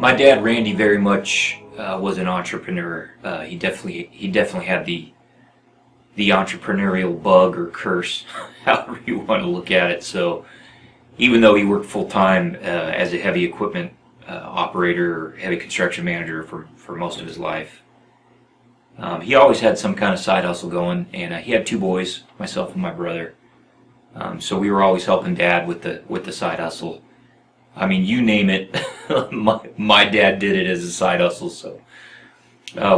My dad, Randy, very much was an entrepreneur. He definitely had the entrepreneurial bug or curse, however you want to look at it. So even though he worked full time as a heavy equipment operator or heavy construction manager for most of his life, he always had some kind of side hustle going. And he had two boys, myself and my brother. So we were always helping Dad with the side hustle. I mean, you name it, my dad did it as a side hustle. So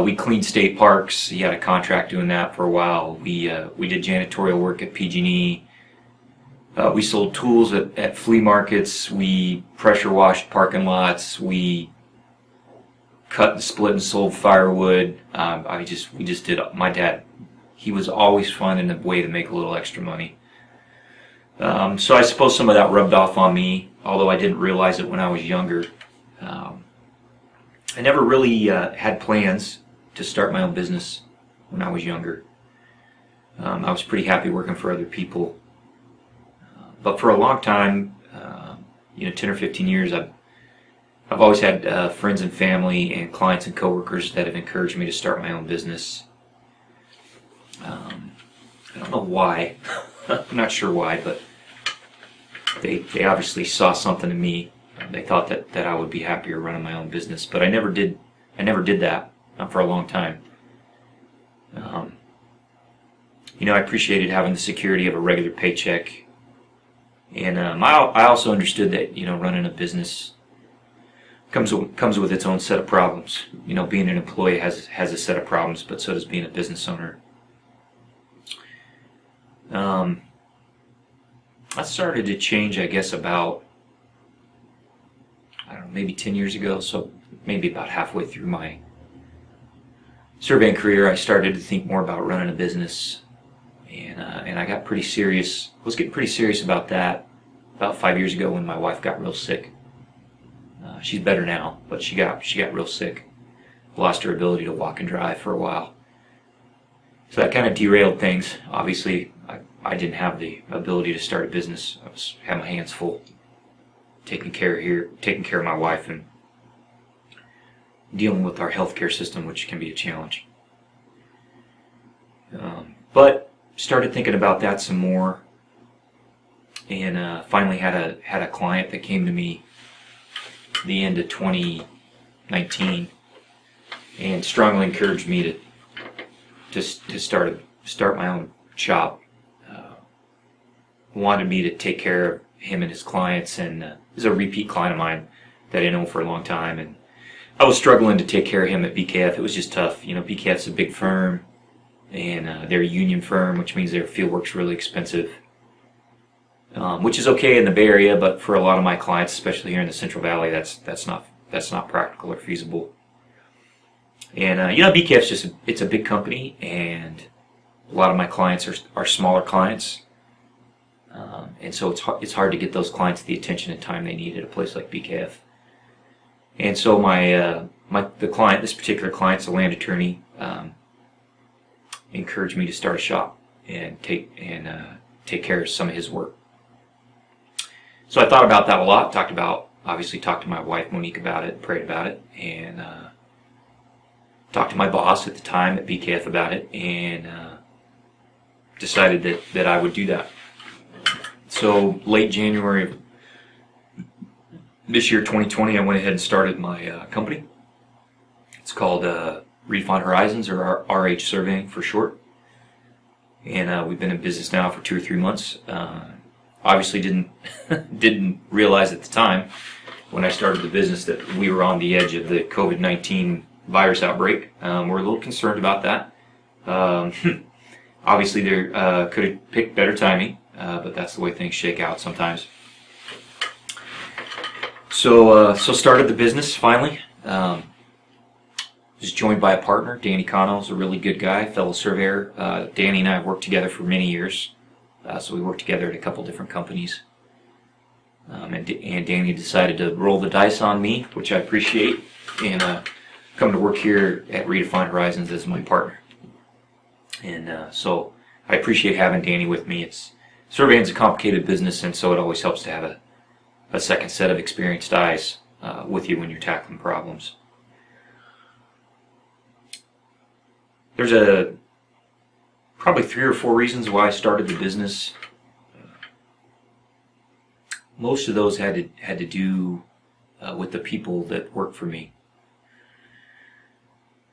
we cleaned state parks. He had a contract doing that for a while. We did janitorial work at PG&E. We sold tools at flea markets. We pressure washed parking lots. We cut and split and sold firewood. We just did. My dad, he was always finding a way to make a little extra money. So I suppose some of that rubbed off on me, although I didn't realize it when I was younger. I never really had plans to start my own business when I was younger. I was pretty happy working for other people. But for a long time, 10 or 15 years, I've always had friends and family and clients and coworkers that have encouraged me to start my own business. I don't know why. I'm not sure why, but they obviously saw something in me. They thought that I would be happier running my own business, but I never did that, not for a long time. I appreciated having the security of a regular paycheck, and I also understood that running a business comes with its own set of problems. Being an employee has a set of problems, but so does being a business owner. That started to change, I guess, about, I don't know, maybe 10 years ago. So maybe about halfway through my surveying career, I started to think more about running a business, and I got pretty serious. I was getting pretty serious about that about 5 years ago when my wife got real sick. She's better now, but she got real sick. Lost her ability to walk and drive for a while. So that kind of derailed things. Obviously, I didn't have the ability to start a business. I had my hands full, taking care of my wife and dealing with our healthcare system, which can be a challenge. But started thinking about that some more, and finally had a client that came to me the end of 2019 and strongly encouraged me to start my own shop. Wanted me to take care of him and his clients, and this is a repeat client of mine that I know for a long time, and I was struggling to take care of him at BKF. It was just tough. BKF's a big firm, and they're a union firm, which means their field work's really expensive, which is okay in the Bay Area, but for a lot of my clients, especially here in the Central Valley, that's not practical or feasible. And BKF's it's a big company, and a lot of my clients are smaller clients. And so it's hard to get those clients the attention and time they need at a place like BKF. And so this particular client's a land attorney, encouraged me to start a shop and take care of some of his work. So I thought about that a lot. Obviously talked to my wife Monique about it, prayed about it, and talked to my boss at the time at BKF about it, and decided that I would do that. So late January of this year, 2020, I went ahead and started my company. It's called Redefined Horizons, or RH Surveying for short. And we've been in business now for 2 or 3 months. Obviously didn't realize at the time when I started the business that we were on the edge of the COVID-19 virus outbreak. We're a little concerned about that. Obviously, there could have picked better timing. But that's the way things shake out sometimes. So started the business finally. Was joined by a partner, Danny Cano, is a really good guy, fellow surveyor. Danny and I have worked together for many years. So we worked together at a couple different companies. And Danny decided to roll the dice on me, which I appreciate, and come to work here at Redefined Horizons as my partner. And so I appreciate having Danny with me. Surveying is a complicated business, and so it always helps to have a second set of experienced eyes. with you when you're tackling problems. There's probably 3 or 4 reasons why I started the business. Most of those had to do with the people that worked for me.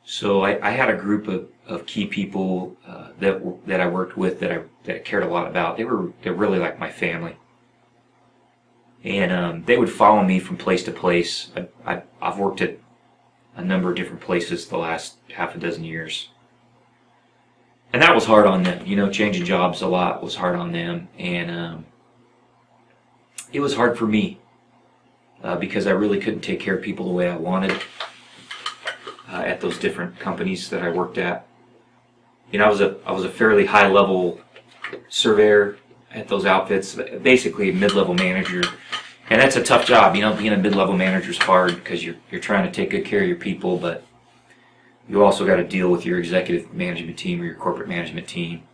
So I had a group of key people that I worked with that I cared a lot about. They're really like my family, and they would follow me from place to place. I've worked at a number of different places the last half a dozen years, and that was hard on them. Changing jobs a lot was hard on them, and it was hard for me because I really couldn't take care of people the way I wanted. At those different companies that I worked at. I was a fairly high level surveyor at those outfits, basically a mid-level manager, and that's a tough job. Being a mid-level manager is hard because you're trying to take good care of your people, but you also got to deal with your executive management team or your corporate management team.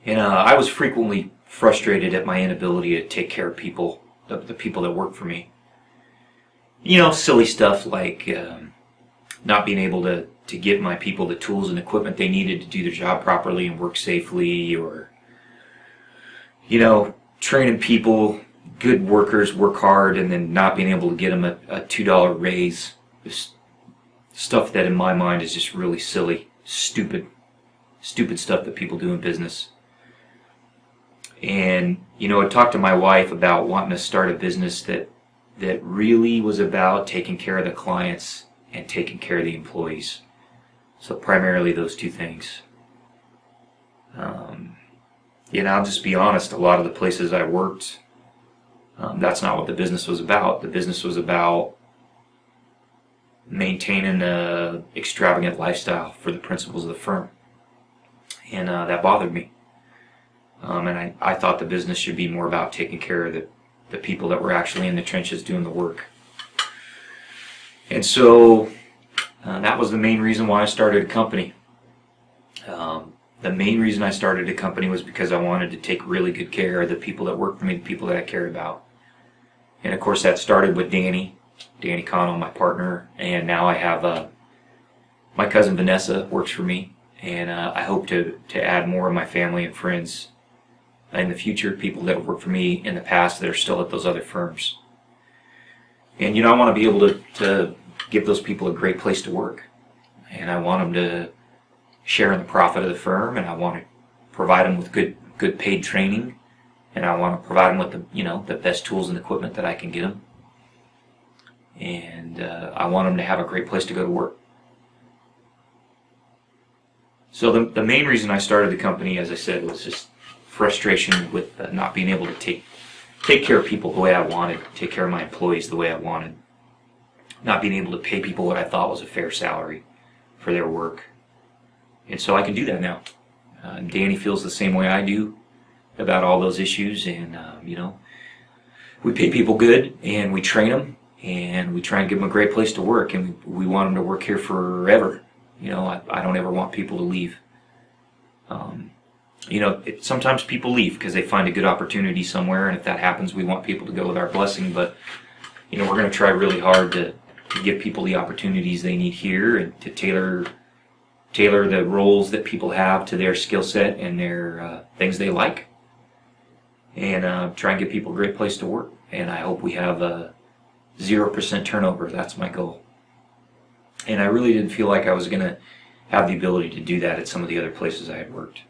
And I was frequently frustrated at my inability to take care of people, the people that work for me. Silly stuff like not being able to give my people the tools and equipment they needed to do their job properly and work safely, or training people, good workers work hard, and then not being able to get them a $2 raise. Just stuff that in my mind is just really silly, stupid stuff that people do in business. And I talked to my wife about wanting to start a business that really was about taking care of the clients and taking care of the employees. So primarily those two things. I'll just be honest, a lot of the places I worked, that's not what the business was about. The business was about maintaining an extravagant lifestyle for the principals of the firm. And that bothered me. And I thought the business should be more about taking care of the people that were actually in the trenches doing the work. And so that was the main reason why I started a company. The main reason I started a company was because I wanted to take really good care of the people that worked for me, the people that I cared about. And of course that started with Danny Connell, my partner, and now I have my cousin Vanessa works for me, and I hope to add more of my family and friends in the future, people that worked for me in the past that are still at those other firms. And I want to be able to give those people a great place to work, and I want them to share in the profit of the firm, and I want to provide them with good paid training, and I want to provide them with the best tools and equipment that I can get them, and I want them to have a great place to go to work. So the main reason I started the company, as I said, was just frustration with not being able to take care of people the way I wanted, take care of my employees the way I wanted, not being able to pay people what I thought was a fair salary for their work. And so I can do that now. Danny feels the same way I do about all those issues, and we pay people good, and we train them, and we try and give them a great place to work, and we want them to work here forever. I don't ever want people to leave. Sometimes people leave because they find a good opportunity somewhere, and if that happens, we want people to go with our blessing. But we're going to try really hard to give people the opportunities they need here, and to tailor the roles that people have to their skill set and their things they like, and try and give people a great place to work. And I hope we have a 0% turnover. That's my goal. And I really didn't feel like I was going to have the ability to do that at some of the other places I had worked.